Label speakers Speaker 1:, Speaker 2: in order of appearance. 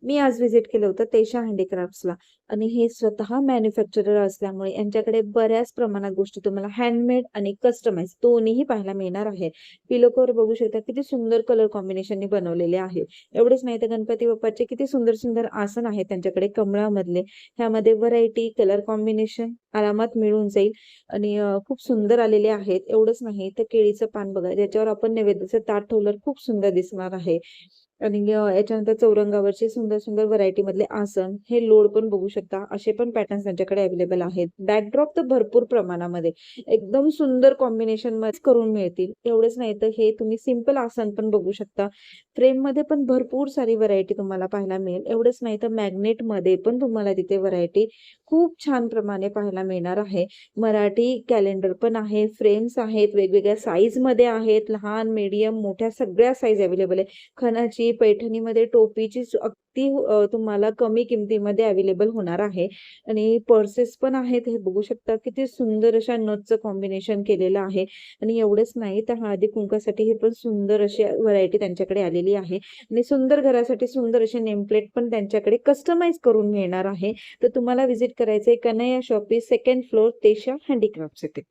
Speaker 1: मी आज व्हिजिट केलं होतं तेशा हँडीक्राफ्ट्सला आणि हे स्वतः मॅन्युफॅक्चरर असल्यामुळे यांच्याकडे बऱ्याच प्रमाणात गोष्टी तुम्हाला हँडमेड आणि कस्टमाइज दोन्हीही पाहायला मिळणार आहे. पिलो कव्हर बघू शकता किती सुंदर कलर कॉम्बिनेशनने बनवलेले आहे. एवढेच नाही तर गणपती बाप्पाचे किती सुंदर सुंदर आसन आहेत त्यांच्याकडे कमळामधले. ह्यामध्ये व्हरायटी कलर कॉम्बिनेशन आरामात मिळून जाईल आणि खूप सुंदर आलेले आहेत. एवढंच नाही तर केळीचं पान बघा ज्याच्यावर आपण नैवेद्याचं ताट ठेवलं खूप सुंदर दिसणार आहे. आणि याच्यानंतर चौरंगावरचे सुंदर सुंदर व्हरायटी मधले आसन हे लोड पण बघू शकता. असे पण पॅटर्न्स त्यांच्याकडे अवेलेबल आहेत. बॅकड्रॉप तर भरपूर प्रमाणामध्ये एकदम सुंदर कॉम्बिनेशन मध्ये करून मिळतील. एवढेच नाही तर हे तुम्ही सिंपल आसन पण बघू शकता. फ्रेम मध्ये पण भरपूर सारी व्हरायटी तुम्हाला पाहायला मिळेल. एवढेच नाही तर मॅग्नेट मध्ये पण तुम्हाला तिथे व्हरायटी खूप छान प्रमाणे पाहायला मिळणार आहे. मराठी कॅलेंडर पण आहे, फ्रेम्स आहेत, वेगवेगळ्या साईज मध्ये आहेत, लहान मीडियम मोठ्या सगळ्या साईज अवेलेबल आहे. खणाची पैठणीमध्ये टोपीची अगदी तुम्हाला कमी किमतीमध्ये अवेलेबल होणार आहे. आणि पर्सेस पण आहेत. हे बघू शकता किती सुंदर अशा नथचं कॉम्बिनेशन केलेलं आहे. आणि एवढेच नाही तर हळदी कुंकासाठी हे पण सुंदर अशी व्हरायटी त्यांच्याकडे आलेली आहे. आणि सुंदर घरासाठी सुंदर असे नेमप्लेट पण त्यांच्याकडे कस्टमाइज करून मिळणार आहे. तर तुम्हाला व्हिजिट करायचंय Kanhaiya showpiece, 2nd floor, तेशा handicrafts येथे.